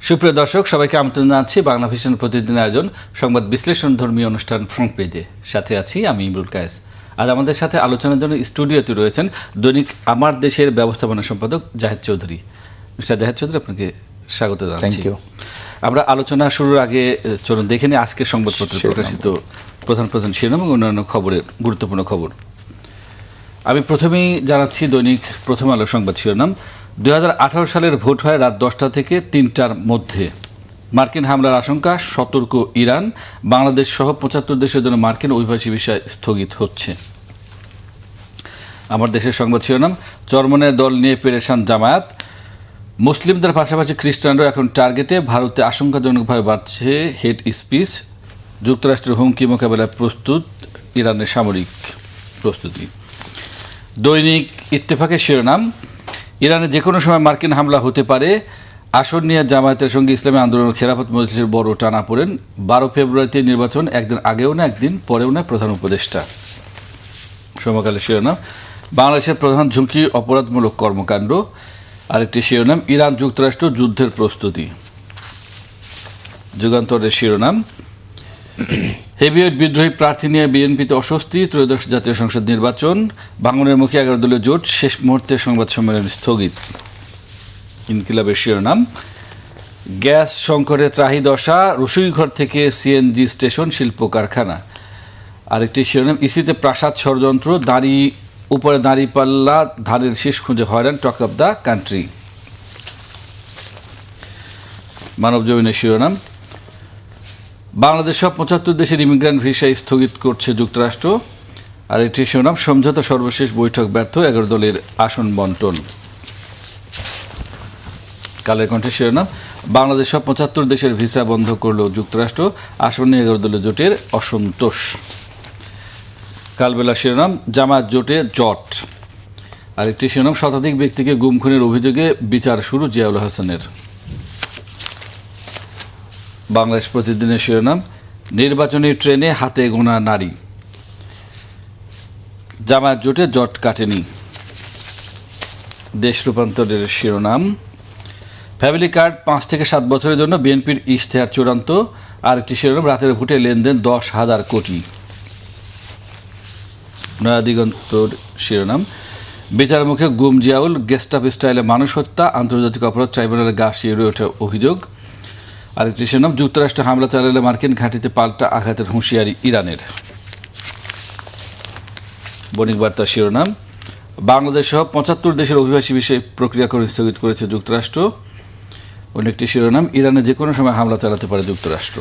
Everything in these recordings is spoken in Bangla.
সুপ্রিয় দর্শক, সবাইকে আমন্ত্রণ জানাচ্ছি বাংলা ভিশন প্রতিদিন আয়োজন সংবাদ বিশ্লেষণ ধর্মীয় অনুষ্ঠান ফ্রন্ট পেজে। সাথে আছি আমি ইমরুল কায়েস। আজ আমাদের সাথে আলোচনার জন্য স্টুডিওতে রয়েছেন দৈনিক আমার দেশের ব্যবস্থাপনা সম্পাদক জাহেদ চৌধুরী। মিস্টার জাহেদ চৌধুরী, আপনাকে স্বাগত জানাচ্ছি। আমরা আলোচনা শুরুর আগে চলুন দেখে নিই আজকের সংবাদপত্রে প্রকাশিত প্রধান প্রধান শিরোনাম এবং অন্যান্য খবরের গুরুত্বপূর্ণ খবর। আমি প্রথমেই জানাচ্ছি দৈনিক প্রথম আলো সংবাদ শিরোনাম। 2018 সালের ভোট হয় রাত 10টা থেকে 3টার মধ্যে। মার্কিন হামলার আশঙ্কা, সতর্ক ইরান। বাংলাদেশ সহ 75 দেশের জন্য মার্কিন অভিবাসী ভিসা স্থগিত হচ্ছে। আমার দেশের সংবাদ শিরোনাম। চরমনের দল নিয়ে পেরেশান জামায়াত। মুসলিমদের পাশাপাশি খ্রিস্টানরাও এখন টার্গেটে। ভারতে আশঙ্কাজনকভাবে বাড়ছে হেট স্পিচ। যুক্তরাষ্ট্রের হুমকি মোকাবেলায় প্রস্তুত ইরানের সামরিক প্রস্তুতি। দৈনিক ইত্তেফাকের শিরোনাম। ইরানে যে কোনো সময় মার্কিন হামলা হতে পারে। আসন নিয়ে জামায়াতের সঙ্গে ইসলামী আন্দোলন খেলাফত মজলিসের বড় টানাপোড়েন। 12 ফেব্রুয়ারিতে নির্বাচন, একদিন আগেও না একদিন পরেও না প্রধান উপদেষ্টা। সমকালের শিরোনাম। বাংলাদেশের প্রধান ঝুঁকি অপরাধমূলক কর্মকাণ্ড। আরেকটি শিরোনাম, ইরান যুক্তরাষ্ট্র যুদ্ধের প্রস্তুতি। যুগান্তরের শিরোনাম। হেভিওয়েট বিদ্রোহী প্রার্থী নিয়ে বিএনপিতে অস্বস্তি। ত্রয়োদশ জাতীয় সংসদ নির্বাচন, ভাঙনের মুখে 11 দলীয় জোট, শেষ মুহূর্তে সংবাদ সম্মেলন স্থগিত। ইনকিলাবের শিরোনাম। গ্যাস সংকটে ত্রাহি দশা। রসুইঘর থেকে সিএনজি স্টেশন, শিল্প কারখানা। আরেকটি শিরোনাম, ইসিতে প্রাসাদ ষড়যন্ত্র, উপরে দাঁড়িপাল্লা ধানের শীষ খুঁজে হয়রান টক অব দ্য কান্ট্রি। মানব জমিনের শিরোনাম। বাংলাদেশ সহ 75 দেশের ইমিগ্রেন্ট ভিসা স্থগিত করছে যুক্তরাষ্ট্র। আর একটি শিরোনাম, সমঝোতা সর্বশেষ বৈঠক ব্যর্থ, 11 দলের আসন বন্টন। কালের কণ্ঠে শিরোনাম। বাংলাদেশ সহ 75 দেশের ভিসা বন্ধ করল যুক্তরাষ্ট্র। আসন নিয়ে 11 দলীয় জোটের অসন্তোষ। কালবেলা শিরোনাম, জামায়াত জোটে জট। আর একটি শিরোনাম, শতাধিক ব্যক্তিকে গুম খুনের অভিযোগে বিচার শুরু জিয়াউল হাসানের। বাংলাদেশ প্রতিদিনের শিরোনাম। নির্বাচনী ট্রেনে হাতে গোনা নারী। জামায়াত জোটে জট কাটেনি। দেশ রূপান্তরের শিরোনাম। ফ্যামিলি কার্ড 5 থেকে 7 বছরের জন্য, বিএনপির ইশতেহার চূড়ান্ত। আর একটি শিরোনাম, রাতের ভোটে লেনদেন 10,000 কোটি। নয়া দিগন্তর শিরোনাম। বিচার মুখে গুম জিয়াউল, গেস্টাপ স্টাইলে মানুষ হত্যা, আন্তর্জাতিক অপরাধ ট্রাইব্যুনালে গা শিউরে ওঠা অভিযোগ। আরেকটি শিরোনাম, যুক্তরাষ্ট্র হামলা চালালে মার্কিন ঘাঁটিতে পাল্টা আঘাতের হুঁশিয়ারি ইরানের। বণিক বার্তা শিরোনাম। বাংলাদেশ সহ 75 দেশের অভিবাসী বিষয়ে প্রক্রিয়াকরণ স্থগিত করেছে যুক্তরাষ্ট্র। অন্য একটি শিরোনাম, ইরানে যে কোনো সময় হামলা চালাতে পারে যুক্তরাষ্ট্র।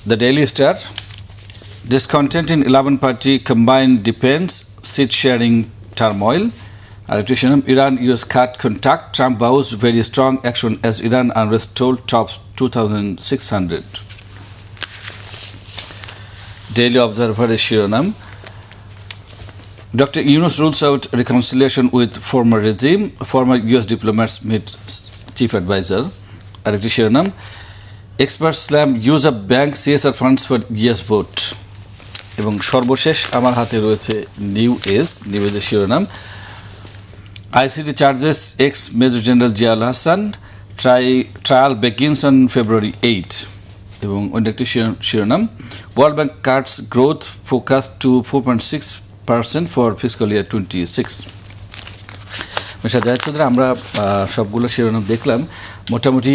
The daily star. Discontent in 11-party combined defense, seat sharing turmoil. Arekti শিরোনাম, Iran US cut contact, Trump vows very strong action as Iran unrest toll tops 2,600. Daily Observer শিরোনাম। Dr. Yunus rules out reconciliation with former regime, former US diplomats meet chief advisor. Arekti শিরোনাম, experts slam use of bank CSR funds for yes vote. এবং সর্বশেষ আমার হাতে রয়েছে নিউজের শিরোনাম। ICT charges ex major general Ziaul Hasan, trial begins on February 8। এবং অন্য একটি শিরোনাম, World Bank cuts growth focus to 4.6% for fiscal year 26। আমরা সবগুলো শিরোনাম দেখলাম। মোটামুটি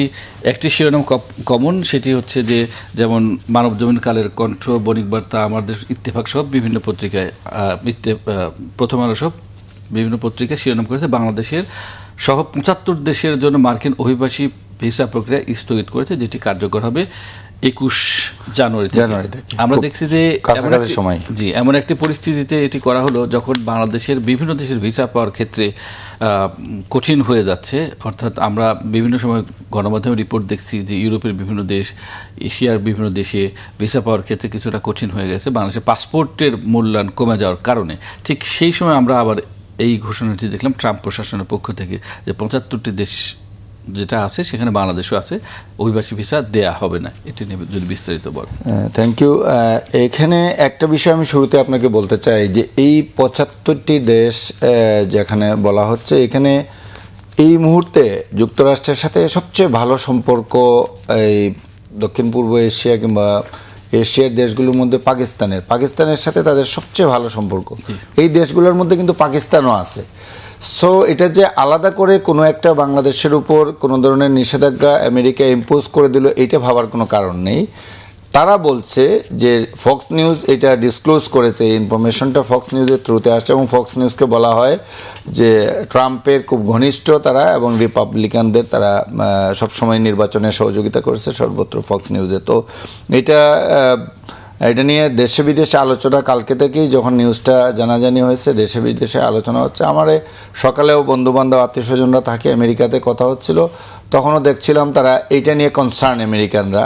একটি শিরোনাম কমন, সেটি হচ্ছে যে যেমন মানব জমিন, কালের কণ্ঠ, বণিক বার্তা, আমাদের ইত্তেফাক সব বিভিন্ন পত্রিকায়, প্রথম আলো সব বিভিন্ন পত্রিকায় শিরোনাম করেছে বাংলাদেশের সহ 75 দেশের জন্য মার্কিন অভিবাসী ভিসা প্রক্রিয়া স্থগিত করেছে, যেটি কার্যকর হবে 21 জানুয়ারিতে। আমরা দেখছি যে এমন একটি পরিস্থিতিতে এটি করা হলো যখন বাংলাদেশের বিভিন্ন দেশের ভিসা পাওয়ার ক্ষেত্রে কঠিন হয়ে যাচ্ছে। অর্থাৎ আমরা বিভিন্ন সময় গণমাধ্যমে রিপোর্ট দেখছি যে ইউরোপের বিভিন্ন দেশ, এশিয়ার বিভিন্ন দেশে ভিসা পাওয়ার ক্ষেত্রে কিছুটা কঠিন হয়ে গেছে বাংলাদেশের পাসপোর্টের মূল্যায়ন কমে যাওয়ার কারণে। ঠিক সেই সময় আমরা আবার এই ঘোষণাটি দেখলাম ট্রাম্প প্রশাসনের পক্ষ থেকে যে 75টি দেশ যেটা আছে সেখানে বাংলাদেশও আছে, অভিবাসী ভিসা দেয়া হবে না। এটি নিয়ে যদি বিস্তারিত বল। Thank you. এখানে একটা বিষয় আমি শুরুতে আপনাকে বলতে চাই যে এই 75টি দেশ যেখানে বলা হচ্ছে, এখানে এই মুহূর্তে যুক্তরাষ্ট্রের সাথে সবচেয়ে ভালো সম্পর্ক এই দক্ষিণ পূর্ব এশিয়া কিংবা এশিয়ার দেশগুলোর মধ্যে পাকিস্তানের সাথে তাদের সবচেয়ে ভালো সম্পর্ক। এই দেশগুলোর মধ্যে কিন্তু পাকিস্তানও আছে। সো এটা যে আলাদা করে কোনো একটা বাংলাদেশের উপর কোনো ধরনের নিষেধাজ্ঞা আমেরিকা ইম্পোজ করে দিল, এইটা ভাবার কোনো কারণ নেই। তারা বলছে যে ফক্স নিউজ এটা ডিসক্লোজ করেছে, এই ইনফরমেশনটা ফক্স নিউজের থ্রুতে আসছে এবং ফক্স নিউজকে বলা হয় যে ট্রাম্পের খুব ঘনিষ্ঠ তারা এবং রিপাবলিকানদের তারা সবসময় নির্বাচনে সহযোগিতা করেছে সর্বত্র ফক্স নিউজে। তো এটা নিয়ে দেশে বিদেশে আলোচনা কালকে থেকেই যখন নিউজটা জানাজানি হয়েছে দেশে বিদেশে আলোচনা হচ্ছে। আমার সকালেও বন্ধুবান্ধব আত্মীয় স্বজনরা থাকে আমেরিকাতে, কথা হচ্ছিল, তখনও দেখছিলাম তারা এইটা নিয়ে কনসার্ন, আমেরিকানরা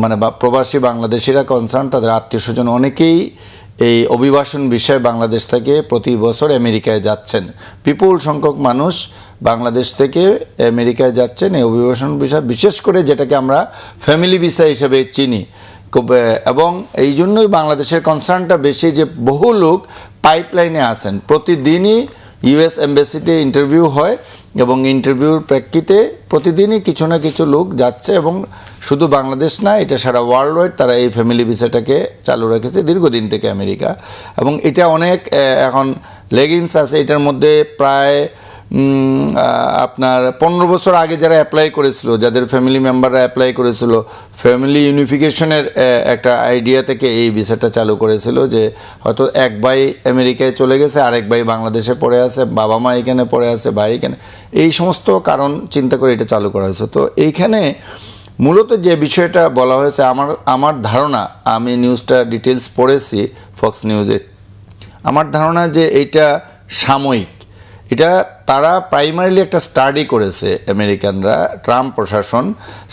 মানে প্রবাসী বাংলাদেশিরা কনসার্ন, তাদের আত্মীয় স্বজন অনেকেই এই অভিবাসন বিষয়ে বাংলাদেশ থেকে প্রতি বছর আমেরিকায় যাচ্ছেন। বিপুল সংখ্যক মানুষ বাংলাদেশ থেকে আমেরিকায় যাচ্ছেন এই অভিবাসন বিষয়, বিশেষ করে যেটাকে আমরা ফ্যামিলি ভিসা হিসেবে চিনি। এবং এই জন্যই বাংলাদেশের কনসার্নটা বেশি যে বহু লোক পাইপলাইনে আসেন, প্রতিদিনই ইউএস এম্বাসিতে ইন্টারভিউ হয় এবং ইন্টারভিউর প্রেক্ষিতে প্রতিদিনই কিছু না কিছু লোক যাচ্ছে এবং শুধু বাংলাদেশ না, এটা সারা ওয়ার্ল্ড ওয়াইড তারা এই ফ্যামিলি ভিসাটাকে চালু রেখেছে দীর্ঘদিন থেকে আমেরিকা। এবং এটা অনেক এখন লেগিংস আছে, এটার মধ্যে প্রায় আপনার 15 বছর আগে যারা অ্যাপ্লাই করেছিল, যাদের ফ্যামিলি মেম্বাররা অ্যাপ্লাই করেছিল, ফ্যামিলি ইউনিফিকেশনের একটা আইডিয়া থেকে এই ভিসাটা চালু করেছিল যে হয়তো এক ভাই আমেরিকায় চলে গেছে, আরেক ভাই বাংলাদেশে পড়ে আছে, বাবা মা এখানে পড়ে আছে, ভাই এখানে, এই সমস্ত কারণ চিন্তা করে এটা চালু করা হয়েছে। তো এইখানে মূলত যে বিষয়টা বলা হয়েছে, আমার ধারণা, আমি নিউজটা ডিটেলস পড়েছি ফক্স নিউজে, আমার ধারণা যে এইটা সাময়িক। এটা তারা প্রাইমারিলি একটা স্টাডি করেছে আমেরিকানরা, ট্রাম্প প্রশাসন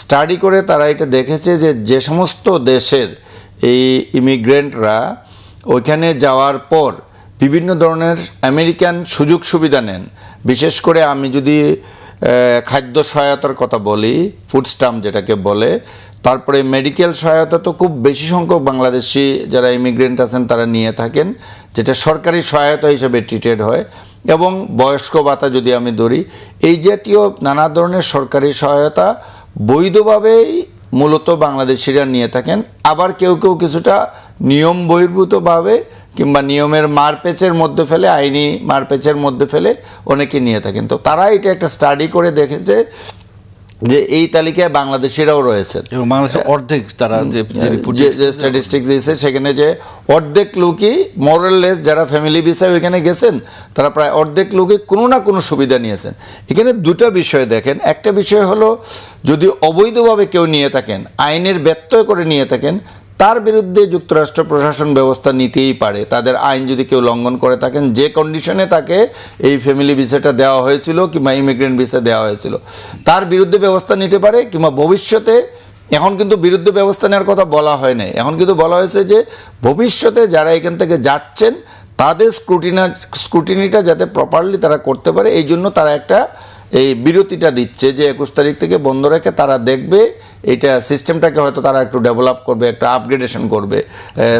স্টাডি করে তারা এটা দেখেছে যে যে সমস্ত দেশের এই ইমিগ্রেন্টরা ওইখানে যাওয়ার পর বিভিন্ন ধরনের আমেরিকান সুযোগ সুবিধা নেন। বিশেষ করে আমি যদি খাদ্য সহায়তার কথা বলি, ফুড স্ট্যাম্প যেটাকে বলে, তারপরে মেডিকেল সহায়তা তো খুব বেশি সংখ্যক বাংলাদেশি যারা ইমিগ্রেন্ট আছেন তারা নিয়ে থাকেন, যেটা সরকারি সহায়তা হিসেবে ট্রিটেড হয়। এবং বয়স্ক ভাতা যদি আমি ধরি, এই জাতীয় নানা ধরনের সরকারি সহায়তা বৈধভাবেই মূলত বাংলাদেশিরা নিয়ে থাকেন। আবার কেউ কেউ কিছুটা নিয়ম বহির্ভূতভাবে কিংবা নিয়মের মারপ্যাচের মধ্যে ফেলে, আইনি মারপ্যাচের মধ্যে ফেলে অনেকে নিয়ে থাকেন। তো তারা এটা একটা স্টাডি করে দেখেছে যে এই তালিকায় বাংলাদেশিরাও রয়েছে এবং বাংলাদেশের অর্ধেক তারা যে স্ট্যাটিস্টিক দিয়েছে সেখানে যে অর্ধেক লোকই মোরাললেস যারা ফ্যামিলি ভিসায় ওইখানে গেছেন তারা প্রায় অর্ধেক লোকই কোনো না কোনো সুবিধা নিয়েছেন। এখানে দুটো বিষয় দেখেন, একটা বিষয় হলো যদি অবৈধভাবে কেউ নিয়ে থাকেন, আইনের ব্যত্যয় করে নিয়ে থাকেন, তার বিরুদ্ধে যুক্তরাষ্ট্র প্রশাসন ব্যবস্থা নিতেই পারে। তাদের আইন যদি কেউ লঙ্ঘন করে থাকেন, যে কন্ডিশনে তাকে এই ফ্যামিলি ভিসাটা দেওয়া হয়েছিল কিংবা ইমিগ্রেন্ট ভিসা দেওয়া হয়েছিল, তার বিরুদ্ধে ব্যবস্থা নিতে পারে। কিংবা ভবিষ্যতে, এখন কিন্তু বিরুদ্ধে ব্যবস্থা নেওয়ার কথা বলা হয় নাই, এখন কিন্তু বলা হয়েছে যে ভবিষ্যতে যারা এখান থেকে যাচ্ছেন তাদের স্ক্রুটিনিটা যাতে প্রপারলি তারা করতে পারে, এই জন্য তারা একটা এই বিরতিটা দিচ্ছে যে 21 তারিখ থেকে বন্ধ রেখে তারা দেখবে এটা সিস্টেমটাকে হয়তো তারা একটু ডেভেলপ করবে, একটা আপগ্রেডেশন করবে,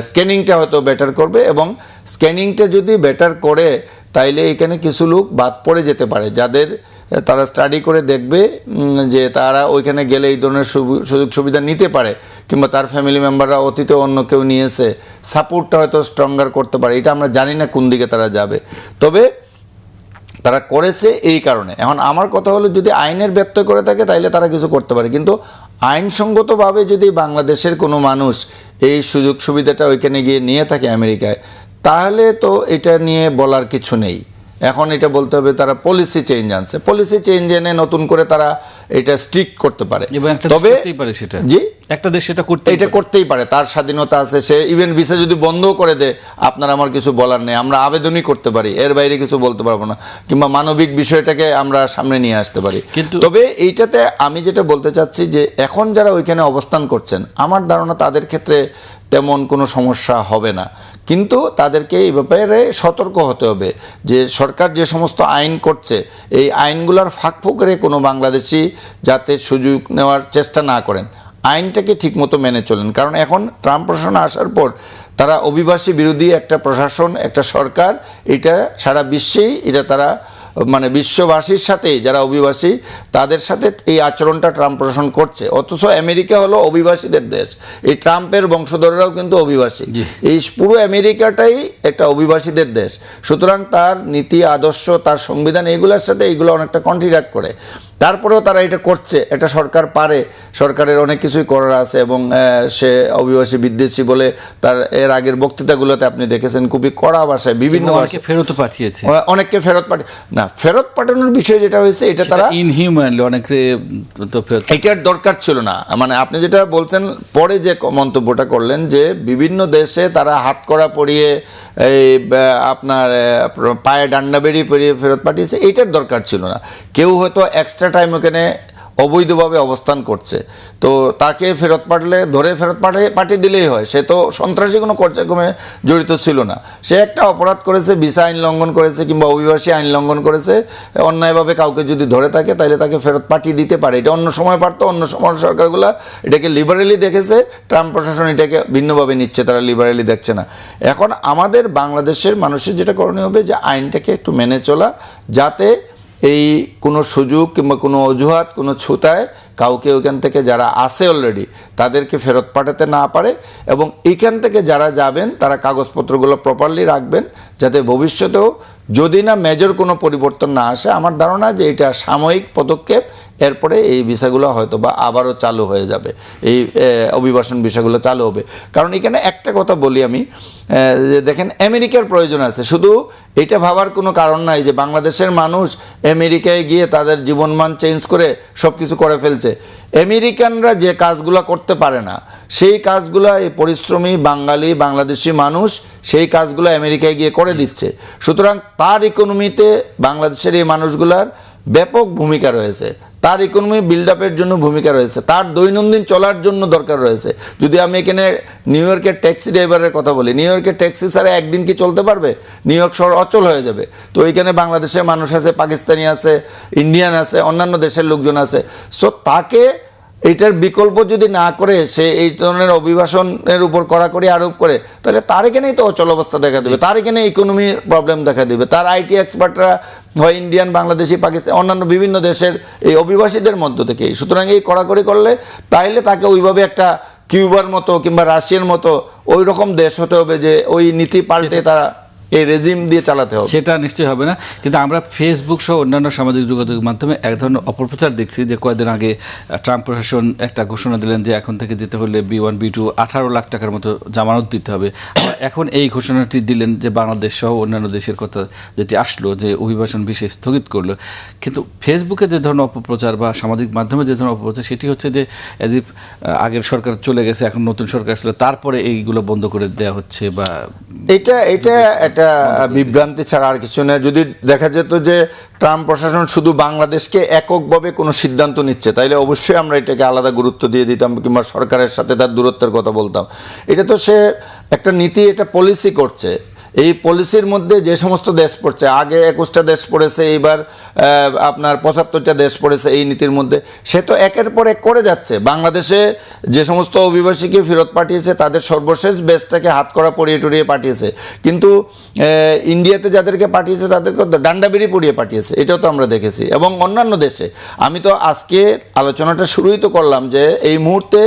স্ক্যানিংটা হয়তো বেটার করবে। এবং স্ক্যানিংটা যদি বেটার করে তাইলে এখানে কিছু লোক বাদ পড়ে যেতে পারে, যাদের তারা স্টাডি করে দেখবে যে তারা ওইখানে গেলে এই ধরনের সুযোগ সুবিধা নিতে পারে কিংবা তার ফ্যামিলি মেম্বাররা অতীতে অন্য কেউ নিয়েছে, সাপোর্টটা হয়তো স্ট্রঙ্গার করতে পারে। এটা আমরা জানি না কোন দিকে তারা যাবে, তবে তারা করেছে এই কারণে। এখন আমার কথা হলো যদি আইনের ব্যত্যয় করে থাকে তাইলে তারা কিছু করতে পারে, কিন্তু আইনসঙ্গতভাবে যদি বাংলাদেশের কোনো মানুষ এই সুযোগ সুবিধাটা ওইখানে গিয়ে নিয়ে থাকে আমেরিকায়, তাহলে তো এটা নিয়ে বলার কিছু নেই। এখন এটা বলতে হবে তারা পলিসি চেঞ্জ আনছে, পলিসি চেঞ্জ এনে নতুন করে তারা এটা স্ট্রিক্ট করতে পারে। তবে জি, একটা দেশ এটা করতেই পারে, তার স্বাধীনতা আছে। সে ইভেন ভিসা যদি বন্ধও করে দেয়, আপনার আমার কিছু বলার নেই, আমরা আবেদনই করতে পারি, এর বাইরে কিছু বলতে পারবো না, কিংবা মানবিক বিষয়টাকে আমরা সামনে নিয়ে আসতে পারি। তবে এইটাতে আমি যেটা বলতে চাচ্ছি যে এখন যারা ওইখানে অবস্থান করছেন, আমার ধারণা তাদের ক্ষেত্রে তেমন কোনো সমস্যা হবে না, কিন্তু তাদেরকে এই ব্যাপারে সতর্ক হতে হবে যে সরকার যে সমস্ত আইন করছে এই আইনগুলোর ফাঁকফোকরে কোনো বাংলাদেশি যাতে সুযোগ নেওয়ার চেষ্টা না করেন, আইনটাকে ঠিকমতো মেনে চলেন। কারণ এখন ট্রাম্প প্রশাসন আসার পর তারা অভিবাসী বিরোধী একটা প্রশাসন, একটা সরকার, এটা সারা বিশ্বেই এটা তারা মানে বিশ্ববাসীর সাথে যারা অভিবাসী তাদের সাথে এই আচরণটা ট্রাম্প প্রশাসন করছে। অথচ আমেরিকা হলো অভিবাসীদের দেশ, এই ট্রাম্পের বংশধররাও কিন্তু অভিবাসী, এই পুরো আমেরিকাটাই একটা অভিবাসীদের দেশ। সুতরাং তার নীতি আদর্শ, তার সংবিধান, এগুলোর সাথে এইগুলো অনেকটা কন্ট্রাক্ট করে। তারপরেও তারা এটা করছে, এটা সরকার পারে, সরকারের অনেক কিছুই করার আছে। এবং সে অভিবাসী বিদ্বেষী বলে তার এর আগের বক্তৃতাগুলোতে আপনি দেখেছেন খুবই কড়া ভাষায় বিভিন্ন ফেরত পাঠিয়েছে, অনেককে ফেরত না ফেরত পাঠানোর বিষয় যেটা হয়েছে এটা তারা ইনহিউম্যানলি অনেকে তো ফেরত, এটার দরকার ছিল না। মানে আপনি যেটা বলছেন পরে যে মন্তব্যটা করলেন যে বিভিন্ন দেশে তারা হাত করা পরিয়ে এই আপনার পায়ে ডান্ডা বেরিয়ে পরিয়ে ফেরত পাঠিয়েছে, এইটার দরকার ছিল না। কেউ হয়তো এক্সট্রা টাইম ওখানে অবৈধভাবে অবস্থান করছে, তো তাকে ফেরত পাঠালে ধরে ফেরত পাঠিয়ে দিলেই হয়। সে তো সন্ত্রাসী কোনো কার্যক্রমে জড়িত ছিল না, সে একটা অপরাধ করেছে, ভিসা আইন লঙ্ঘন করেছে কিংবা অভিবাসী আইন লঙ্ঘন করেছে, অন্যায়ভাবে কাউকে যদি ধরে থাকে তাহলে তাকে ফেরত পাঠিয়ে দিতে পারে। এটা অন্য সময় পারতো, অন্য সময় সরকারগুলো এটাকে লিবারেলি দেখেছে, ট্রাম্প প্রশাসন এটাকে ভিন্নভাবে নিচ্ছে, তারা লিবারেলি দেখছে না। এখন আমাদের বাংলাদেশের মানুষের যেটা করণীয় হবে যে আইনটাকে একটু মেনে চলা, যাতে এই কোনো সুযোগ কিংবা কোনো অজুহাত, কোনো ছুতায় কাউকে ওইখান থেকে যারা আসে অলরেডি তাদেরকে ফেরত পাঠাতে না পারে। এবং এইখান থেকে যারা যাবেন তারা কাগজপত্রগুলো প্রপারলি রাখবেন, যাতে ভবিষ্যতেও যদি না মেজর কোনো পরিবর্তন না আসে। আমার ধারণা যে এটা সাময়িক পদক্ষেপ, এরপরে এই ভিসাগুলো হয়তো বা আবারও চালু হয়ে যাবে, এই অভিবাসন ভিসাগুলো চালু হবে। কারণ এখানে একটা কথা বলি আমি, যে দেখেন আমেরিকার প্রয়োজন আছে, শুধু এটা ভাবার কোনো কারণ নাই যে বাংলাদেশের মানুষ আমেরিকায় গিয়ে তাদের জীবনমান চেঞ্জ করে সব কিছু করে ফেলছে। আমেরিকানরা যে কাজগুলো করতে পারে না সেই কাজগুলো এই পরিশ্রমী বাঙালি বাংলাদেশি মানুষ সেই কাজগুলো আমেরিকায় গিয়ে করে দিচ্ছে। সুতরাং তার ইকোনমিতে বাংলাদেশের এই মানুষগুলার ব্যাপক ভূমিকা রয়েছে, তার ইকোনমি বিল্ড আপের জন্য ভূমিকা রয়েছে, তার দৈনন্দিন চলার জন্য দরকার রয়েছে। যদি আমি এখানে নিউ ইয়র্কের ট্যাক্সি ড্রাইভারের কথা বলি, নিউ ইয়র্কের ট্যাক্সি ছাড়া একদিন কি চলতে পারবে? নিউ ইয়র্ক শহর অচল হয়ে যাবে। তো এইখানে বাংলাদেশের মানুষ আছে, পাকিস্তানি আছে, ইন্ডিয়ান আছে, অন্যান্য দেশের লোকজন আছে। সো তাকে এইটার বিকল্প যদি না করে সে এই ধরনের অভিবাসনের উপর কড়াকড়ি আরোপ করে, তাহলে তার এখানেই তো অচল অবস্থা দেখা দেবে, তার এখানে ইকোনমির প্রবলেম দেখা দেবে। তার আইটি এক্সপার্টরা হয় ইন্ডিয়ান, বাংলাদেশি, পাকিস্তান, অন্যান্য বিভিন্ন দেশের এই অভিবাসীদের মধ্য থেকেই। সুতরাং এই কড়াকড়ি করলে তাইলে তাকে ওইভাবে একটা কিউবার মতো কিংবা রাশিয়ার মতো ওই রকম দেশ হতে হবে যে ওই নীতি পাল্টে তারা এই রেজিম দিয়ে চালাতে হবে, সেটা নিশ্চয়ই হবে না। কিন্তু আমরা ফেসবুক সহ অন্যান্য সামাজিক যোগাযোগের মাধ্যমে এক ধরনের অপপ্রচার দেখছি যে কয়েকদিন আগে ট্রাম্প প্রশাসন একটা ঘোষণা দিলেন যে এখন থেকে দিতে হলে B1 B2 18 লাখ টাকার মতো জামানত দিতে হবে। এখন এই ঘোষণাটি দিলেন যে বাংলাদেশ সহ অন্যান্য দেশের কথা যেটি আসলো যে অভিবাসন বিষয় স্থগিত করলো। কিন্তু ফেসবুকে যে ধরনের অপপ্রচার বা সামাজিক মাধ্যমে যে ধরনের অপপ্রচার সেটি হচ্ছে যে এজ ইফ আগের সরকার চলে গেছে, এখন নতুন সরকার আসলে তারপরে এইগুলো বন্ধ করে দেওয়া হচ্ছে, বা এটা একটা বিভ্রান্তি ছাড়া আর কিছু না। যদি দেখা যেত যে ট্রাম্প প্রশাসন শুধু বাংলাদেশকে এককভাবে কোনো সিদ্ধান্ত নিচ্ছে তাইলে অবশ্যই আমরা এটাকে আলাদা গুরুত্ব দিয়ে দিতাম কিংবা সরকারের সাথে তার দূরত্বের কথা বলতাম। এটা তো সে একটা নীতি, এটা পলিসি করছে। এই পলিসির মধ্যে যে সমস্ত দেশ পড়ছে, আগে 21টা দেশ পড়েছে, এইবার আপনার 75টা দেশ পড়েছে এই নীতির মধ্যে, সে তো একের পর এক করে যাচ্ছে। বাংলাদেশে যে সমস্ত অভিবাসীকে ফেরত পাঠিয়েছে তাদের সর্বশেষ বেসটাকে হাত করা পরিয়ে টরিয়ে পাঠিয়েছে, কিন্তু ইন্ডিয়াতে যাদেরকে পাঠিয়েছে তাদেরকে ডান্ডা বেরিয়ে পড়িয়ে পাঠিয়েছে, এটাও তো আমরা দেখেছি। এবং অন্যান্য দেশে, আমি তো আজকে আলোচনাটা শুরুই তো করলাম যে এই মুহূর্তে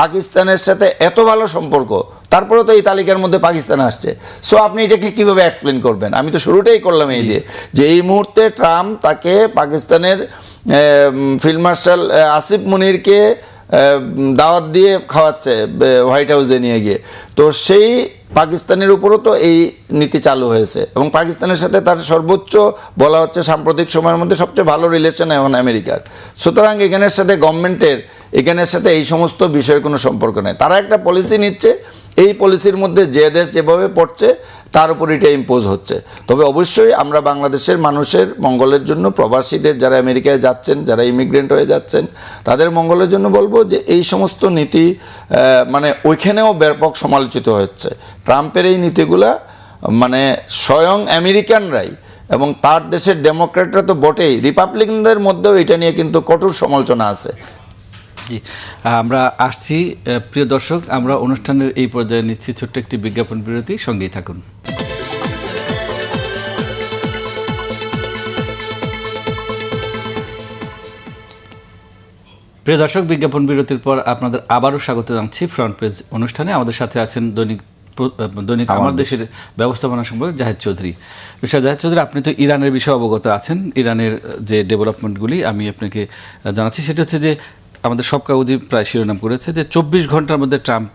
পাকিস্তানের সাথে এত ভালো সম্পর্ক, তারপরেও তো এই তালিকার মধ্যে পাকিস্তান আসছে। সো আপনি এটাকে কীভাবে এক্সপ্লেন করবেন? আমি তো শুরুটাই করলাম এই দিয়ে যে এই মুহূর্তে ট্রাম্প তাকে পাকিস্তানের ফিল্ড মার্শাল আসিফ মুনিরকে দাওয়াত দিয়ে খাওয়াচ্ছে হোয়াইট হাউসে নিয়ে গিয়ে, তো সেই পাকিস্তানের উপরও তো এই নীতি চালু হয়েছে। এবং পাকিস্তানের সাথে তার সর্বোচ্চ বলা হচ্ছে সাম্প্রতিক সময়ের মধ্যে সবচেয়ে ভালো রিলেশন এখন আমেরিকার। সুতরাং এখানের সাথে গভর্নমেন্টের এখানের সাথে এই সমস্ত বিষয়ের কোনো সম্পর্ক নেই। তারা একটা পলিসি নিচ্ছে, এই পলিসির মধ্যে যে দেশ যেভাবে পড়ছে তার উপর এটা ইম্পোজ হচ্ছে। তবে অবশ্যই আমরা বাংলাদেশের মানুষের মঙ্গলের জন্য, প্রবাসীদের যারা আমেরিকায় যাচ্ছেন, যারা ইমিগ্রেন্ট হয়ে যাচ্ছেন, তাদের মঙ্গলের জন্য বলবো যে এই সমস্ত নীতি মানে ওইখানেও ব্যাপক সমালোচিত হচ্ছে। ট্রাম্পের এই নীতিগুলা মানে স্বয়ং আমেরিকানরাই এবং তার দেশের ডেমোক্র্যাটরা তো বটেই, রিপাবলিকানদের মধ্যেও এটা নিয়ে কিন্তু কঠোর সমালোচনা আছে। জি, আমরা আসছি প্রিয় দর্শক, আমরা অনুষ্ঠানের এই পর্যায়ে নিচ্ছি ছোট্ট একটি বিজ্ঞাপন বিরতি, সঙ্গেই থাকুন। প্রিয় দর্শক, বিজ্ঞাপন বিরতির পর আপনাদের আবারও স্বাগত জানাচ্ছি ফ্রন্ট পেজ অনুষ্ঠানে। আমাদের সাথে আছেন দৈনিক আমার দেশের ব্যবস্থাপনা সম্পর্কে জাহেদ চৌধুরী। মিস্টার জাহেদ চৌধুরী, আপনি তো ইরানের বিষয়ে অবগত আছেন। ইরানের যে ডেভেলপমেন্টগুলি আমি আপনাকে জানাচ্ছি সেটা হচ্ছে যে আমাদের সব কাগজই প্রায় শিরোনাম করেছে যে 24 ঘন্টার মধ্যে ট্রাম্প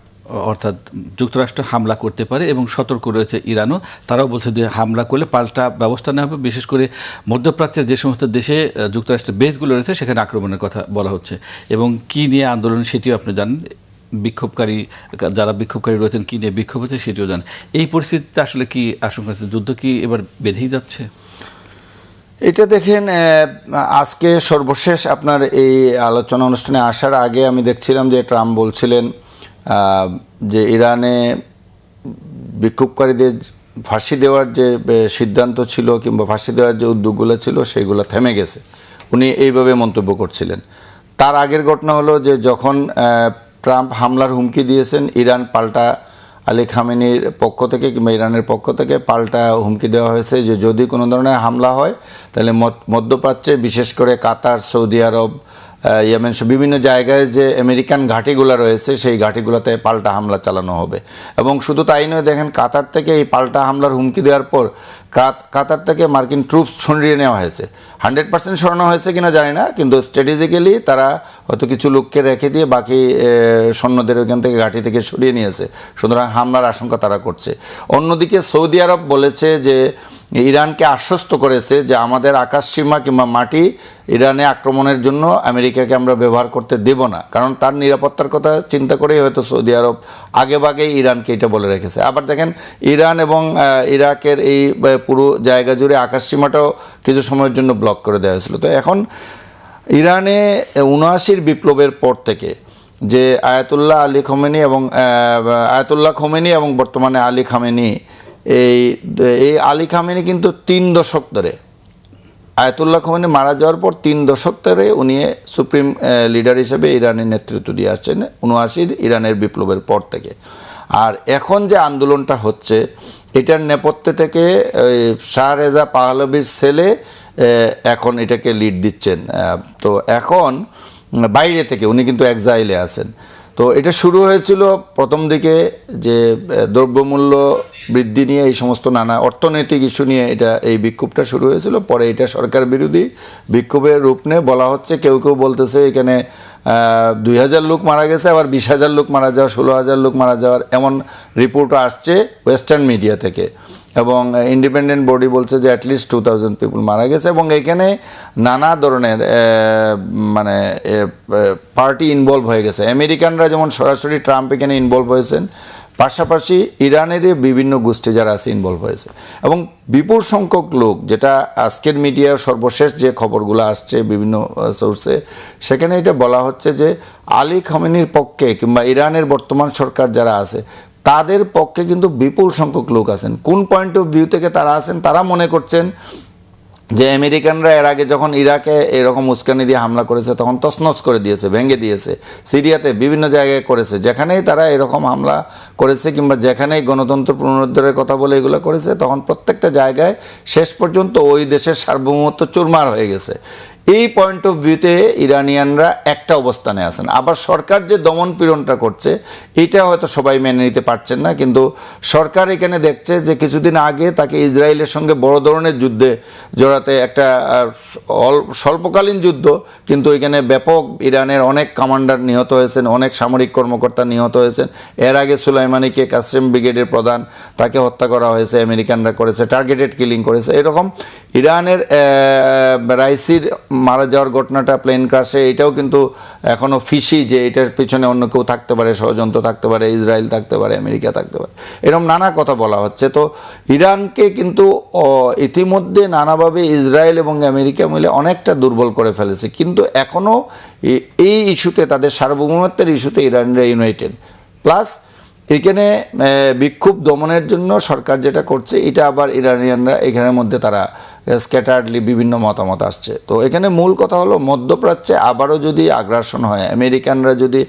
অর্থাৎ যুক্তরাষ্ট্র হামলা করতে পারে এবং সতর্ক রয়েছে ইরানও। তারাও বলছে যে হামলা করলে পাল্টা ব্যবস্থা নেওয়া হবে। বিশেষ করে মধ্যপ্রাচ্যের যে সমস্ত দেশে যুক্তরাষ্ট্রের বেসগুলো রয়েছে সেখানে আক্রমণের কথা বলা হচ্ছে। এবং কি নিয়ে আন্দোলন সেটিও আপনি জানেন, যারা বিক্ষোভকারী রয়েছেন কী নিয়ে বিক্ষোভ হচ্ছে সেটিও জানেন। এই পরিস্থিতিতে আসলে কি আশঙ্কা আছে, যুদ্ধ কি এবার বেঁধেই যাচ্ছে? এটা দেখেন, আজকে সর্বশেষ আপনার এই আলোচনা অনুষ্ঠানে আসার আগে আমি দেখছিলাম যে ট্রাম্প বলছিলেন যে ইরানে বিক্ষোভকারীদের ফাঁসি দেওয়ার যে সিদ্ধান্ত ছিল কিংবা ফাঁসি দেওয়ার যে উদ্যোগগুলো ছিল সেগুলো থেমে গেছে। উনি এইভাবে মন্তব্য করছিলেন। তার আগের ঘটনা হলো যে যখন ট্রাম্প হামলার হুমকি দিয়েছেন, ইরান পাল্টা আলী খামেনির পক্ষ থেকে কিংবা ইরানের পক্ষ থেকে পাল্টা হুমকি দেওয়া হয়েছে যে যদি কোনো ধরনের হামলা হয় তাহলে মধ্যপ্রাচ্যে বিশেষ করে কাতার, সৌদি আরব, ইয়েমেন বিভিন্ন জায়গায় যে আমেরিকান ঘাঁটিগুলো রয়েছে সেই ঘাঁটিগুলোতে পাল্টা হামলা চালানো হবে। এবং শুধু তাই নয়, দেখেন কাতার থেকে এই পাল্টা হামলার হুমকি দেওয়ার পর কাতার থেকে মার্কিন ট্রুপস সরিয়ে নেওয়া হয়েছে। 100% সরানো হয়েছে কিনা জানি না, কিন্তু স্ট্র্যাটেজিক্যালি তারা হয়তো কিছু লোককে রেখে দিয়ে বাকি সৈন্যদের ওইখান থেকে ঘাঁটি থেকে সরিয়ে নিয়েছে। সুতরাং হামলার আশঙ্কা তারা করছে। অন্যদিকে সৌদি আরব বলেছে যে ইরানকে আশ্বস্ত করেছে যে আমাদের আকাশসীমা কিংবা মাটি ইরানে আক্রমণের জন্য আমেরিকাকে আমরা ব্যবহার করতে দেব না, কারণ তার নিরাপত্তার কথা চিন্তা করেই হয়তো সৌদি আরব আগেভাগেই ইরানকে এটা বলে রেখেছে। আবার দেখেন, ইরান এবং ইরাকের এই পুরো জায়গা জুড়ে আকাশসীমাটাও কিছু সময়ের জন্য ব্লক করে দেওয়া হয়েছিল। তো এখন ইরানে 79 বিপ্লবের পর থেকে যে আয়াতুল্লাহ খোমেনি এবং বর্তমানে আলী খামেনি, এই আলী খামেনি কিন্তু 3 দশক ধরে, আয়াতুল্লাহ খোমেনি মারা যাওয়ার পর 3 দশক ধরে উনি সুপ্রিম লিডার হিসেবে ইরানের নেতৃত্ব দিয়ে আসছেন 79 ইরানের বিপ্লবের পর থেকে। আর এখন যে আন্দোলনটা হচ্ছে এটার নেপথ্যে থেকে শাহরেজা পাহলভির ছেলে এখন এটাকে লিড দিচ্ছেন। তো এখন বাইরে থেকে উনি কিন্তু এক্সাইলে আছেন। তো এটা শুরু হয়েছিল প্রথম দিকে যে দ্রব্যমূল্য বৃদ্ধি নিয়ে এই সমস্ত নানা অর্থনৈতিক ইস্যু নিয়ে এই বিক্ষোভটা শুরু হয়েছিল। পরে এটা সরকার বিরোধী বিক্ষোভের রূপ নিয়ে বলা হচ্ছে, কেউ কেউ বলতেছে এখানে 2000 লোক মারা গেছে, আবার 20,000 লোক মারা যাওয়া, 16,000 লোক মারা যাওয়ার এমন রিপোর্টও আসছে ওয়েস্টার্ন মিডিয়া থেকে। এবং ইন্ডিপেন্ডেন্ট বডি বলছে যে অ্যাটলিস্ট 2000 পিপুল মারা গেছে। এবং এখানে নানা ধরনের মানে পার্টি ইনভলভ হয়ে গেছে। আমেরিকানরা যেমন সরাসরি ট্রাম্প এখানে ইনভলভ হয়েছেন, পাশাপাশি ইরানেরই বিভিন্ন গোষ্ঠী যারা আছে ইনভলভ হয়েছে। এবং বিপুল সংখ্যক লোক, যেটা আজকের মিডিয়ার সর্বশেষ যে খবরগুলো আসছে বিভিন্ন সোর্সে, সেখানে এটা বলা হচ্ছে যে আলী খামেনির পক্ষে কিংবা ইরানের বর্তমান সরকার যারা আছে তাদের পক্ষে কিন্তু বিপুল সংখ্যক লোক আছেন। কোন পয়েন্ট অফ ভিউ থেকে তারা আছেন? তারা মনে করছেন যে আমেরিকানরা এর আগে যখন ইরাকে এরকম উস্কানি দিয়ে হামলা করেছে তখন তছনছ করে দিয়েছে, ভেঙে দিয়েছে। সিরিয়াতে বিভিন্ন জায়গায় করেছে, যেখানেই তারা এরকম হামলা করেছে কিংবা যেখানেই গণতন্ত্র পুনরুদ্ধারের কথা বলে এগুলো করেছে, তখন প্রত্যেকটা জায়গায় শেষ পর্যন্ত ওই দেশের সার্বভৌমত্ব চুরমার হয়ে গেছে। এই পয়েন্ট অফ ভিউতে ইরানিয়ানরা একটা অবস্থানে আছেন। আবার সরকার যে দমন পীড়নটা করছে এটা হয়তো সবাই মেনে নিতে পারছেন না, কিন্তু সরকার এখানে দেখছে যে কিছুদিন আগে তাকে ইসরায়েলের সঙ্গে বড় ধরনের যুদ্ধে জড়াতে, একটা স্বল্পকালীন যুদ্ধ, কিন্তু এখানে ব্যাপক ইরানের অনেক কমান্ডার নিহত হয়েছেন, অনেক সামরিক কর্মকর্তা নিহত হয়েছেন। এর আগে সুলাইমানিকে, কাসেম ব্রিগেডের প্রধান, তাকে হত্যা করা হয়েছে, আমেরিকানরা করেছে, টার্গেটেড কিলিং করেছে। এরকম ইরানের রাইসির মারা যাওয়ার ঘটনাটা প্লেন ক্রাশে, এটাও কিন্তু এখনও ফিসি যে এটার পিছনে অন্য কেউ থাকতে পারে, ষড়যন্ত্র থাকতে পারে, ইসরায়েল থাকতে পারে, আমেরিকা থাকতে পারে, এরকম নানা কথা বলা হচ্ছে। তো ইরানকে কিন্তু ইতিমধ্যে নানাভাবে ইসরায়েল এবং আমেরিকা মিলে অনেকটা দুর্বল করে ফেলেছে, কিন্তু এখনও এই ইস্যুতে, তাদের সার্বভৌমত্বের ইস্যুতে ইরানরা ইউনাইটেড। প্লাস এখানে বিক্ষোভ দমনের জন্য সরকার যেটা করছে এটা আবার ইরানিয়ানরা এখানের মধ্যে তারা স্ক্যাটার্ডলি বিভিন্ন মতামত আসছে। তো এখানে মূল কথা হলো মধ্যপ্রাচ্যে আবারও যদি আগ্রাসন হয়, আমেরিকানরা যদি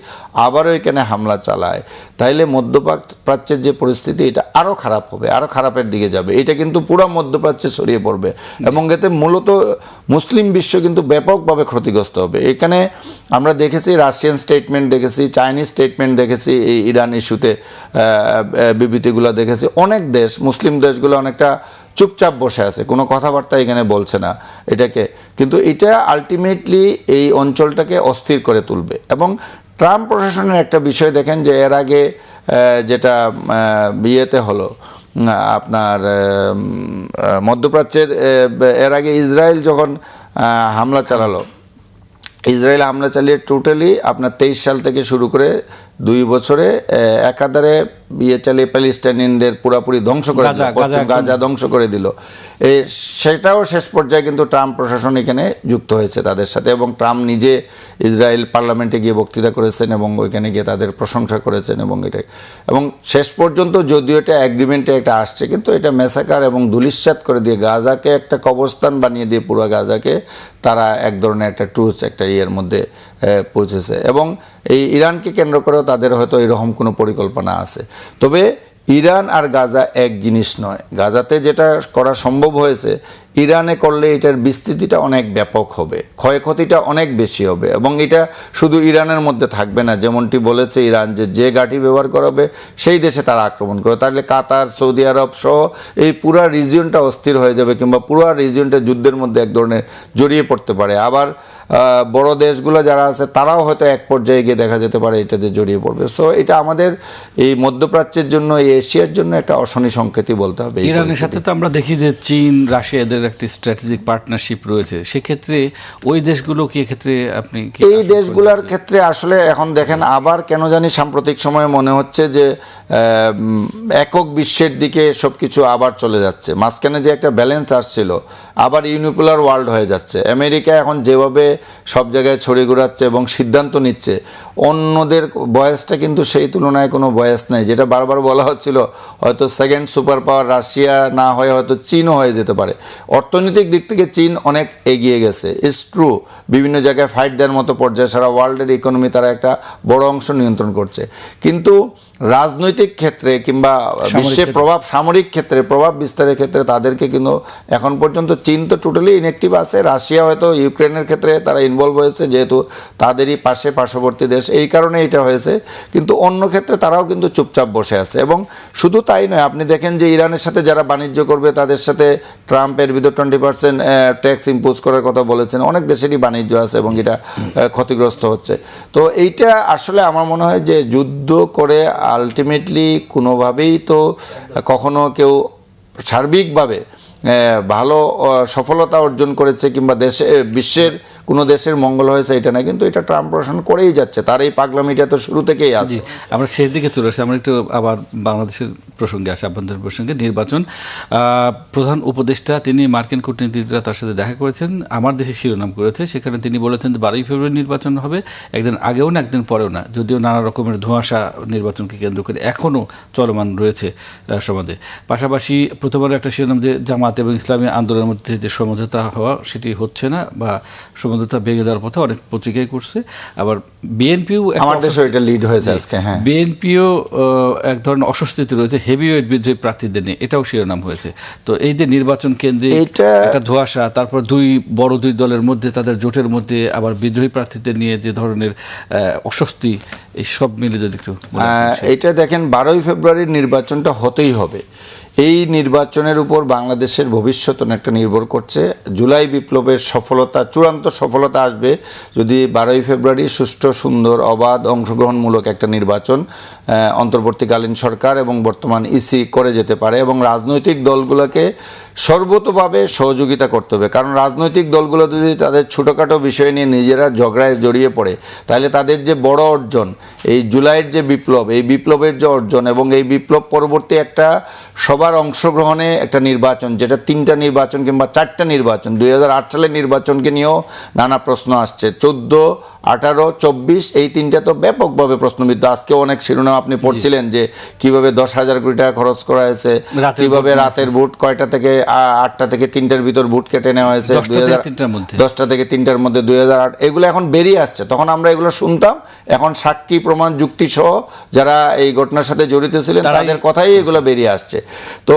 আবারও এখানে হামলা চালায়, তাইলে মধ্যপ্রাচ্যের যে পরিস্থিতি এটা আরও খারাপ হবে, আরও খারাপের দিকে যাবে। এটা কিন্তু পুরো মধ্যপ্রাচ্যে ছড়িয়ে পড়বে এবং এতে মূলত মুসলিম বিশ্ব কিন্তু ব্যাপকভাবে ক্ষতিগ্রস্ত হবে। এখানে আমরা দেখেছি রাশিয়ান স্টেটমেন্ট দেখেছি, চাইনিজ স্টেটমেন্ট দেখেছি, এই ইরান ইস্যুতে বিবৃতিগুলো দেখেছি। অনেক দেশ, মুসলিম দেশগুলো অনেকটা চুপচাপ বসে আছে, কোনো কথাবার্তা এখানে বলছে না এটাকে, কিন্তু এটা আলটিমেটলি এই অঞ্চলটাকে অস্থির করে তুলবে। এবং ট্রাম্প প্রশাসনের একটা বিষয় দেখেন যে এর আগে যেটা বিয়েতে হলো আপনার মধ্যপ্রাচ্যের, এর আগে ইসরায়েল যখন হামলা চালালো, ইসরায়েল হামলা চালিয়ে টোটালি আপনার 23 সাল থেকে শুরু করে 2 বছরে একাধারে বিয়ে চালিয়ে প্যালেস্টাইনিয়ানদের পুরোপুরি ধ্বংস করে দিল, পশ্চিম গাজা ধ্বংস করে দিল। সেটাও শেষ পর্যায়ে কিন্তু ট্রাম্প প্রশাসন এখানে যুক্ত হয়েছে তাদের সাথে, এবং ট্রাম্প নিজে ইসরায়েল পার্লামেন্টে গিয়ে বক্তৃতা করেছেন এবং ওইখানে গিয়ে তাদের প্রশংসা করেছেন। এবং শেষ পর্যন্ত যদিও এটা অ্যাগ্রিমেন্টে একটা আসছে, কিন্তু এটা মেসাকার এবং ধূলিসাৎ করে দিয়ে গাজাকে একটা কবরস্থান বানিয়ে দিয়ে পুরো গাজাকে তারা এক ধরনের একটা ট্রুথ, একটা ইয়ের মধ্যে পৌঁছেছে। এবং এই ইরানকে কেন্দ্র করেও তাদের হয়তো এরকম কোনো পরিকল্পনা আছে। তবে ইরান আর গাজা এক জিনিস নয়। গাজাতে যেটা করা সম্ভব হয়েছে, ইরানে করলে এটার বিস্তৃতিটা অনেক ব্যাপক হবে, ক্ষয়ক্ষতিটা অনেক বেশি হবে, এবং এটা শুধু ইরানের মধ্যে থাকবে না। যেমনটি বলেছে ইরান যে ঘাঁটি ব্যবহার করাবে সেই দেশে তারা আক্রমণ করবে, তাহলে কাতার, সৌদি আরব সহ এই পুরো রিজিয়নটা অস্থির হয়ে যাবে, কিংবা পুরো রিজিয়নটা যুদ্ধের মধ্যে এক ধরনের জড়িয়ে পড়তে পারে। আবার বড় দেশগুলো যারা আছে তারাও হয়তো এক পর্যায়ে গিয়ে দেখা যেতে পারে এটাতে জড়িয়ে পড়বে। সো এটা আমাদের এই মধ্যপ্রাচ্যের জন্য, এই এশিয়ার জন্য একটা অশনি সংকেতই বলতে হবে। ইরানের সাথে তো আমরা দেখি যে চীন, রাশিয়া এদের একটি স্ট্র্যাটেজিক পার্টনারশিপ রয়েছে। সেক্ষেত্রে ওই দেশগুলো কি ক্ষেত্রে আপনি এই দেশগুলোর ক্ষেত্রে আসলে এখন দেখেন, আবার কেন জানি সাম্প্রতিক সময়ে মনে হচ্ছে যে একক বিশ্বের দিকে সব কিছু আবার চলে যাচ্ছে। মাঝখানে যে একটা ব্যালেন্স আসছিল, আবার ইউনিপোলার ওয়ার্ল্ড হয়ে যাচ্ছে। আমেরিকা এখন যেভাবে সব জায়গায় ছড়িয়ে ঘোরাচ্ছে এবং সিদ্ধান্ত নিচ্ছে, অন্যদের বয়সটা কিন্তু সেই তুলনায় কোনো বয়স নেই। যেটা বারবার বলা হচ্ছিল, হয়তো সেকেন্ড সুপার পাওয়ার রাশিয়া না হয়ে হয়তো চীনও হয়ে যেতে পারে। অর্থনৈতিক দিক থেকে চীন অনেক এগিয়ে গেছে, ইটস ট্রু। বিভিন্ন জায়গায় ফাইট দেওয়ার মতো পর্যায়ে সারা ওয়ার্ল্ডের ইকোনমি তারা একটা বড় অংশ নিয়ন্ত্রণ করছে। কিন্তু রাজনৈতিক ক্ষেত্রে কিংবা বিশ্বের প্রভাব, সামরিক ক্ষেত্রে প্রভাব বিস্তারের ক্ষেত্রে তাদেরকে কিন্তু এখন পর্যন্ত চীন তো টোটালি ইনঅ্যাক্টিভ আছে। রাশিয়া হয়তো ইউক্রেনের ক্ষেত্রে তারা ইনভলভ হয়েছে, যেহেতু তাদেরই পার্শ্ববর্তী দেশ, এই কারণে এটা হয়েছে। কিন্তু অন্য ক্ষেত্রে তারাও কিন্তু চুপচাপ বসে আছে। এবং শুধু তাই নয়, আপনি দেখেন যে ইরানের সাথে যারা বাণিজ্য করবে তাদের সাথে ট্রাম্পের ভিতর 20% ট্যাক্স ইম্পোজ করার কথা বলেছেন। অনেক দেশেরই বাণিজ্য আছে এবং এটা ক্ষতিগ্রস্ত হচ্ছে। তো এইটা আসলে আমার মনে হয় যে যুদ্ধ করে আলটিমেটলি কোনোভাবেই তো কখনো কেউ সার্বিকভাবে ভালো সফলতা অর্জন করেছে কিংবা বিশ্বের কোনো দেশের মঙ্গল হয়েছে এটা না, কিন্তু এটা ট্রাম্প প্রশাসন করেই যাচ্ছে। তার এই পাগলামিটা তো শুরু থেকেই আছে। আমরা শেষ দিকে চলে আসছি, আমরা একটু আবার বাংলাদেশের প্রসঙ্গে আসি, আভ্যন্তরীণ প্রসঙ্গে। নির্বাচন, প্রধান উপদেষ্টা তিনি মার্কিন কূটনীতিকরা তার সাথে দেখা করেছেন, আমার দেশে শিরোনাম করেছে। সেখানে তিনি বলেছেন যে 12 ফেব্রুয়ারি নির্বাচন হবে, একদিন আগেও না একদিন পরেও না, যদিও নানা রকমের ধোঁয়াশা নির্বাচনকে কেন্দ্র করে এখনও চলমান রয়েছে সমাজে। পাশাপাশি প্রথমবার একটা শিরোনাম যে জামাত এবং ইসলামী আন্দোলনের মধ্যে যে সমঝোতা হওয়া সেটি হচ্ছে না, বা সমঝোতা ভেঙে দেওয়ার পথে অনেক পত্রিকাই করছে। আবার বিএনপিও বিএনপিও এক ধরনের অস্বস্তিতে রয়েছে হেভিওয়েট বিদ্রোহী প্রার্থীদের নিয়ে, এটাও শিরোনাম হয়েছে। তো এই যে নির্বাচন কেন্দ্রে একটা ধোঁয়াশা, তারপর বড় দুই দলের মধ্যে, তাদের জোটের মধ্যে আবার বিদ্রোহী প্রার্থীদের নিয়ে যে ধরনের অস্বস্তি, এই সব মিলে যদি একটু এটা দেখেন, 12 ফেব্রুয়ারির নির্বাচনটা হতেই হবে। এই নির্বাচনের উপর বাংলাদেশের ভবিষ্যৎ অনেকটা নির্ভর করছে। জুলাই বিপ্লবের সফলতা, চূড়ান্ত সফলতা আসবে যদি 12 ফেব্রুয়ারি সুষ্ঠু, সুন্দর, অবাধ, অংশগ্রহণমূলক একটা নির্বাচন অন্তর্বর্তীকালীন সরকার এবং বর্তমান ইসি করে যেতে পারে। এবং রাজনৈতিক দলগুলোকে সর্বতোভাবে সহযোগিতা করতে হবে, কারণ রাজনৈতিক দলগুলো যদি তাদের ছোটোখাটো বিষয় নিয়ে নিজেরা ঝগড়ায় জড়িয়ে পড়ে, তাহলে তাদের যে বড় অর্জন, এই জুলাইয়ের যে বিপ্লব, এই বিপ্লবের যে অর্জন এবং এই বিপ্লব পরবর্তী একটা সবার অংশগ্রহণে একটা নির্বাচন, যেটা 3টা নির্বাচন কিংবা 4টা নির্বাচন, 2008 সালের নির্বাচনকে নিয়েও নানা প্রশ্ন আসছে। 14, 18, 24 এই 3টা তো ব্যাপকভাবে প্রশ্নবিদ্ধ। আজকে অনেক শিরোনাম আপনি পড়ছিলেন যে কিভাবে 10,000 কোটি টাকা খরচ করা হয়েছে, কিভাবে রাতের ভোট কয়টা থেকে 8টা থেকে 3টার ভিতর ভোট কেটে নেওয়া হয়েছে, 10টা থেকে 3টার মধ্যে। 10টা থেকে 3টার মধ্যে 2008, এগুলো এখন বেরিয়ে আসছে। তখন আমরা এগুলো শুনতাম, এখন সাক্ষী প্রমাণ যুক্তি সহ যারা এই ঘটনার সাথে জড়িত ছিলেন তাদের কথাই এগুলো বেরিয়ে আসছে। তো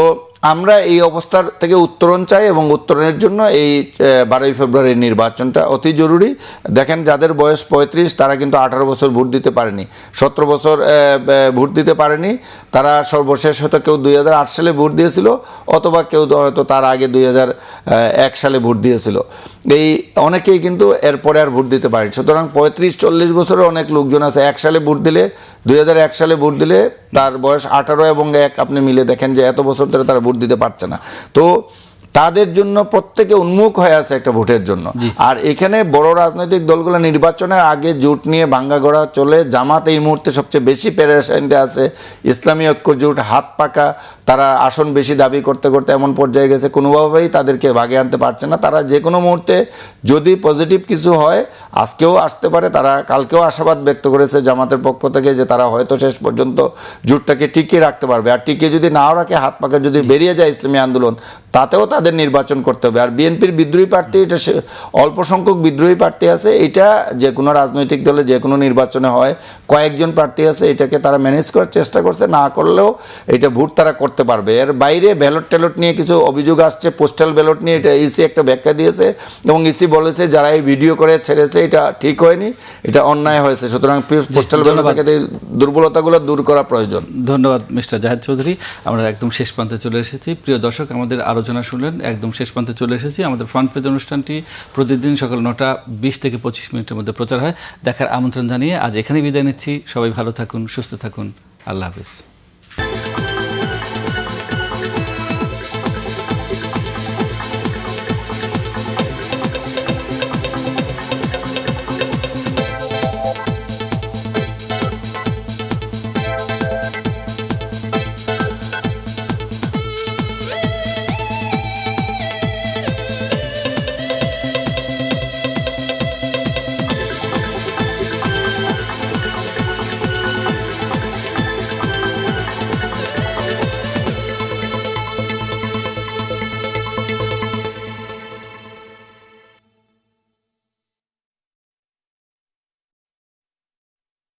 আমরা এই অবস্থার থেকে উত্তরণ চাই এবং উত্তরণের জন্য এই 12ই ফেব্রুয়ারির নির্বাচনটা অতি জরুরি। দেখেন যাদের বয়স 35 তারা কিন্তু 18 বছর ভোট দিতে পারেনি, 17 বছর ভোট দিতে পারেনি। তারা সর্বশেষ হয়তো কেউ 2008 সালে ভোট দিয়েছিল, অথবা কেউ হয়তো তার আগে 2001 সালে ভোট দিয়েছিল। এই অনেকেই কিন্তু এরপরে আর ভোট দিতে পারেনি। সুতরাং 35-40 বছরের অনেক লোকজন আছে 1 সালে ভোট দিলে, 2001 সালে ভোট দিলে তার বয়স 18 এবং 1 আপনি মিলে দেখেন যে এত বছর ধরে তারা ভোট দিতে পারছে না। তো তাদের জন্য প্রত্যেকে উন্মুখ হয়ে আছে একটা ভোটের জন্য। আর এখানে বড় রাজনৈতিক দলগুলো নির্বাচনের আগে জোট নিয়ে ভাঙ্গাগড়া চলে। জামাত এই মুহূর্তে সবচেয়ে বেশি পেরেশানিতে আছে, ইসলামী ঐক্য জোট হাত পাকা, তারা আসন বেশি দাবি করতে করতে এমন পর্যায়ে গেছে কোনোভাবেই তাদেরকে ভাগে আনতে পারছে না। তারা যে কোনো মুহূর্তে যদি পজিটিভ কিছু হয় আজকেও আসতে পারে, তারা কালকেও আশাবাদ ব্যক্ত করেছে জামাতের পক্ষ থেকে যে তারা হয়তো শেষ পর্যন্ত জোটটাকে টিকিয়ে রাখতে পারবে। আর টিকিয়ে যদি নাও রাখে, হাত পাকা যদি বেরিয়ে যায় ইসলামী আন্দোলন, তাতেও তাদের নির্বাচন করতে হবে। আর বিএনপির বিদ্রোহী প্রার্থী, এটা অল্প সংখ্যক বিদ্রোহী প্রার্থী আছে, এটা যে কোনো রাজনৈতিক দলে যে কোনো নির্বাচনে হয়, কয়েকজন প্রার্থী আছে, এটাকে তারা ম্যানেজ করার চেষ্টা করছে, না করলেও এটা ভোট তারা করতে পারবে। এর বাইরে ব্যালট ট্যালট নিয়ে কিছু অভিযোগ আসছে, পোস্টাল ব্যালট নিয়ে, এটা ইসি একটা ব্যাখ্যা দিয়েছে এবং ইসি বলেছে যারা এই ভিডিও করে ছেড়েছে এটা ঠিক হয়নি, এটা অন্যায় হয়েছে। সুতরাং পোস্টাল ব্যালট থেকে দুর্বলতাগুলো দূর করা প্রয়োজন। ধন্যবাদ মিস্টার জাহেদ চৌধুরী। আমরা একদম শেষ প্রান্তে চলে এসেছি। প্রিয় দর্শক, আমাদের আলোচনা শুনলেন, একদম শেষ প্রান্তে চলে এসেছি। আমাদের ফ্রন্ট পেজ অনুষ্ঠানটি প্রতিদিন সকাল 9টা 20 থেকে 25 মিনিটের মধ্যে প্রচার হয়। দেখার আমন্ত্রণ জানিয়ে আজ এখানেই বিদায় নিচ্ছি। সবাই ভালো থাকুন, সুস্থ থাকুন, আল্লাহ হাফেজ।